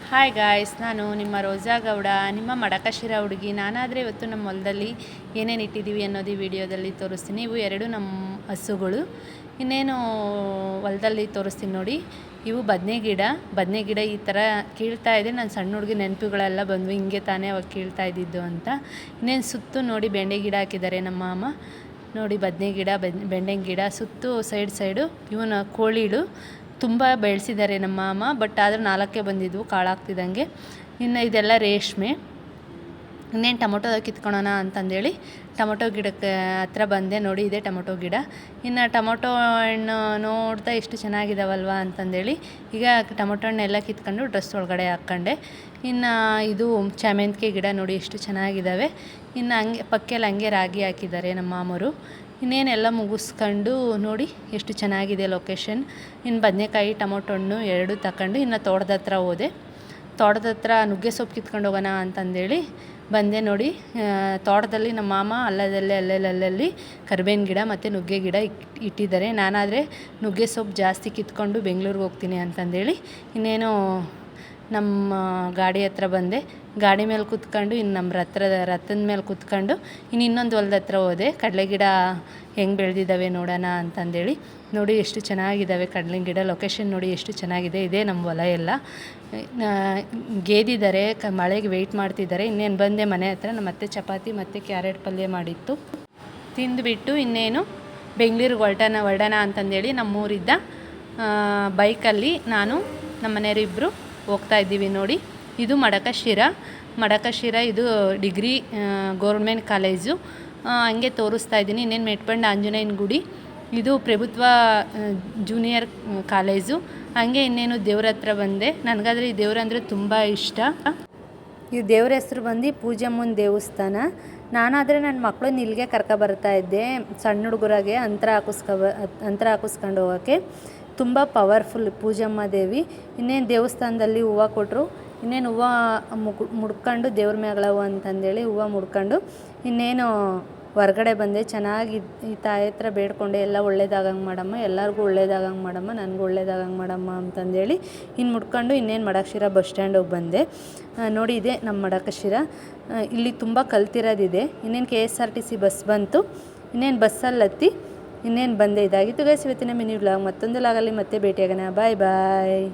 Hi guys, ನಾನು ನಿಮ್ಮ ರೋಜಾ ಗೌಡ, ನಿಮ್ಮ ಮಡಕಶಿರ ಹುಡುಗಿ. ನಾನಾದರೆ ಇವತ್ತು ನಮ್ಮ ಹೊಲದಲ್ಲಿ ಏನೇನು ಇಟ್ಟಿದ್ದೀವಿ ಅನ್ನೋದು ಈ ವಿಡಿಯೋದಲ್ಲಿ ತೋರಿಸ್ತೀನಿ. ಇವು ಎರಡು ನಮ್ಮ ಹಸುಗಳು. ಇನ್ನೇನು ಹೊಲದಲ್ಲಿ ತೋರಿಸ್ತೀನಿ ನೋಡಿ. ಇವು ಬದನೆ ಗಿಡ ಈ ಥರ ಕೀಳ್ತಾ ಇದೆ. ನಾನು ಸಣ್ಣ ಹುಡುಗಿ ನೆನಪುಗಳೆಲ್ಲ ಬಂದ್ವು, ಹಿಂಗೆ ತಾನೇ ಅವಾಗ ಕೀಳ್ತಾ ಇದ್ದಿದ್ದು ಅಂತ. ಇನ್ನೇನು ಸುತ್ತು ನೋಡಿ ಬೆಂಡೆ ಗಿಡ ಹಾಕಿದ್ದಾರೆ ನಮ್ಮ ಅಮ್ಮ. ನೋಡಿ ಬದನೆ ಗಿಡ, ಬೆಂಡೆ ಗಿಡ ಸುತ್ತು ಸೈಡು ಇವನ ಕೋಳಿಗಳು ತುಂಬ ಬೆಳೆಸಿದ್ದಾರೆ ನಮ್ಮ ಅಮ್ಮ. ಬಟ್ ಆದರೆ 4 ಬಂದಿದ್ವು ಕಾಳಾಗ್ತಿದ್ದಂಗೆ. ಇನ್ನು ಇದೆಲ್ಲ ರೇಷ್ಮೆ. ಇನ್ನೇನು ಟೊಮೊಟೊ ಕಿತ್ಕೊಳ್ಳೋಣ ಅಂತಂದೇಳಿ ಟೊಮೊಟೊ ಗಿಡಕ್ಕೆ ಹತ್ರ ಬಂದೆ. ನೋಡಿ ಇದೆ ಟೊಮೊಟೊ ಗಿಡ. ಇನ್ನು ಟೊಮೊಟೊ ಹಣ್ಣು ನೋಡ್ತಾ ಎಷ್ಟು ಚೆನ್ನಾಗಿದ್ದಾವಲ್ವ ಅಂತಂದೇಳಿ ಈಗ ಟೊಮೊಟೊ ಹಣ್ಣೆಲ್ಲ ಕಿತ್ಕೊಂಡು ಡ್ರೆಸ್ ಒಳಗಡೆ ಹಾಕ್ಕೊಂಡೆ. ಇನ್ನು ಇದು ಚಾಮಂತಿಗೆ ಗಿಡ ನೋಡಿ ಎಷ್ಟು ಚೆನ್ನಾಗಿದ್ದಾವೆ. ಇನ್ನು ಹಂಗೆ ಪಕ್ಕೆಲ್ಲ ಹಂಗೆ ರಾಗಿ ಹಾಕಿದ್ದಾರೆ ನಮ್ಮ ಮಾಮರು. ಇನ್ನೇನೆಲ್ಲ ಮುಗಿಸ್ಕೊಂಡು ನೋಡಿ ಎಷ್ಟು ಚೆನ್ನಾಗಿದೆ ಲೊಕೇಶನ್. ಇನ್ನು ಬದನೆಕಾಯಿ ಟೊಮೊಟೊ ಹಣ್ಣು ಎರಡು ತಗೊಂಡು ಇನ್ನು ತೋಟದ ಹತ್ರ ಹೋದೆ. ತೋಟದ ಹತ್ರ ನುಗ್ಗೆ ಸೊಪ್ಪು ಕಿತ್ಕೊಂಡು ಹೋಗೋಣ ಅಂತಂದೇಳಿ ಬಂದೆ. ನೋಡಿ ತೋಟದಲ್ಲಿ ನಮ್ಮ ಮಾಮ ಅಲ್ಲಲ್ಲಿ ಕರಿಬೇವಿನ ಗಿಡ ಮತ್ತು ನುಗ್ಗೆ ಗಿಡ ಇಟ್ಟಿದ್ದಾರೆ. ನಾನಾದರೆ ನುಗ್ಗೆ ಸೊಪ್ಪು ಜಾಸ್ತಿ ಕಿತ್ಕೊಂಡು ಬೆಂಗಳೂರಿಗೆ ಹೋಗ್ತೀನಿ ಅಂತಂದೇಳಿ ಇನ್ನೇನು ನಮ್ಮ ಗಾಡಿ ಹತ್ರ ಬಂದೆ. ಗಾಡಿ ಮೇಲೆ ಕೂತ್ಕೊಂಡು ಇನ್ನು ನಮ್ಮ ರಥದ ಮೇಲೆ ಕೂತ್ಕೊಂಡು ಇನ್ನೊಂದು ಹೊಲದ ಹತ್ರ ಹೋದೆ. ಕಡಲೆ ಗಿಡ ಹೆಂಗೆ ಬೆಳೆದಿದ್ದಾವೆ ನೋಡೋಣ ಅಂತಂದೇಳಿ. ನೋಡಿ ಎಷ್ಟು ಚೆನ್ನಾಗಿದ್ದಾವೆ ಕಡಲೆ ಗಿಡ. ಲೊಕೇಶನ್ ನೋಡಿ ಎಷ್ಟು ಚೆನ್ನಾಗಿದೆ. ಇದೇ ನಮ್ಮ ಹೊಲ ಎಲ್ಲ. ಗೇದಿದ್ದಾರೆ, ಮಳೆಗೆ ವೆಯ್ಟ್ ಮಾಡ್ತಿದ್ದಾರೆ. ಇನ್ನೇನು ಬಂದೆ ಮನೆ ಹತ್ರ. ನಮ್ಮ ಅತ್ತೆ ಚಪಾತಿ ಮತ್ತು ಕ್ಯಾರೆಟ್ ಪಲ್ಯ ಮಾಡಿತ್ತು. ತಿಂದುಬಿಟ್ಟು ಇನ್ನೇನು ಬೆಂಗಳೂರಿಗೆ ಹೊರಡೋಣ ಅಂತಂದೇಳಿ ನಮ್ಮೂರಿದ್ದ ಬೈಕಲ್ಲಿ ನಾನು ನಮ್ಮ ಮನೆಯವರು ಇಬ್ಬರು ಹೋಗ್ತಾ ಇದ್ದೀವಿ. ನೋಡಿ ಇದು ಮಡಕಶಿರ ಇದು ಡಿಗ್ರಿ ಗೌರ್ಮೆಂಟ್ ಕಾಲೇಜು. ಹಂಗೆ ತೋರಿಸ್ತಾ ಇದ್ದೀನಿ. ಇನ್ನೇನು ಮೆಟ್ಪಂಡು ಆಂಜನೇಯನ ಗುಡಿ. ಇದು ಪ್ರಭುತ್ವ ಜೂನಿಯರ್ ಕಾಲೇಜು. ಹಾಗೆ ಇನ್ನೇನು ದೇವ್ರ ಹತ್ರ ಬಂದೆ. ನನಗಾದರೆ ಈ ದೇವ್ರಂದರೆ ತುಂಬ ಇಷ್ಟ. ಈ ದೇವ್ರ ಹೆಸ್ರು ಬಂದು ಪೂಜಮ್ಮನ ದೇವಸ್ಥಾನ. ನಾನಾದರೆ ನನ್ನ ಮಕ್ಕಳನ್ನ ಇಲ್ಲಿಗೆ ಬರ್ತಾ ಇದ್ದೆ ಸಣ್ಣ ಹುಡುಗರಾಗೆ ಅಂತರ ಹಾಕಿಸ್ಕೊಂಡು ಹೋಗೋಕ್ಕೆ. ತುಂಬ ಪವರ್ಫುಲ್ ಪೂಜಮ್ಮ ದೇವಿ. ಇನ್ನೇನು ದೇವಸ್ಥಾನದಲ್ಲಿ ಹೂವು ಕೊಟ್ಟರು. ಇನ್ನೇನು ಹೂವು ಮುಡ್ಕೊಂಡು ದೇವ್ರ ಮ್ಯಾಗಳವು ಅಂತಂದೇಳಿ ಹೂವು ಮುಡ್ಕೊಂಡು ಇನ್ನೇನು ಹೊರಗಡೆ ಬಂದೆ. ಚೆನ್ನಾಗಿ ಈ ತಾಯಿ ಹತ್ರ ಬೇಡ್ಕೊಂಡೆ, ಎಲ್ಲ ಒಳ್ಳೇದಾಗಂಗೆ ಮಾಡಮ್ಮ, ಎಲ್ಲರಿಗೂ ಒಳ್ಳೇದಾಗಂಗೆ ಮಾಡಮ್ಮ, ನನಗೂ ಒಳ್ಳೇದಾಗಂಗೆ ಮಾಡಮ್ಮ ಅಂತಂದೇಳಿ ಇನ್ನು ಮುಡ್ಕೊಂಡು ಇನ್ನೇನು ಮಡಕಶಿರ ಬಸ್ ಸ್ಟ್ಯಾಂಡಿಗೆ ಬಂದೆ. ನೋಡಿ ಇದೆ ನಮ್ಮ ಮಡಕಶಿರ. ಇಲ್ಲಿ ತುಂಬ ಕಲ್ತಿರೋದಿದೆ. ಇನ್ನೇನು KSRTC ಬಸ್ ಬಂತು. ಇನ್ನೇನು ಬಸ್ಸಲ್ಲಿ ಹತ್ತಿ ಇನ್ನೇನು ಬಂದೆ. ಇದಾಗಿತ್ತು ಗೈಸ್ ಇವತ್ತಿನ ಮಿನಿ ವ್ಲಾಗ್. ಮತ್ತೊಂದು ಲಾಗಲ್ಲಿ ಮತ್ತೆ ಭೇಟಿಯಾಗೋಣ. ಬಾಯ್.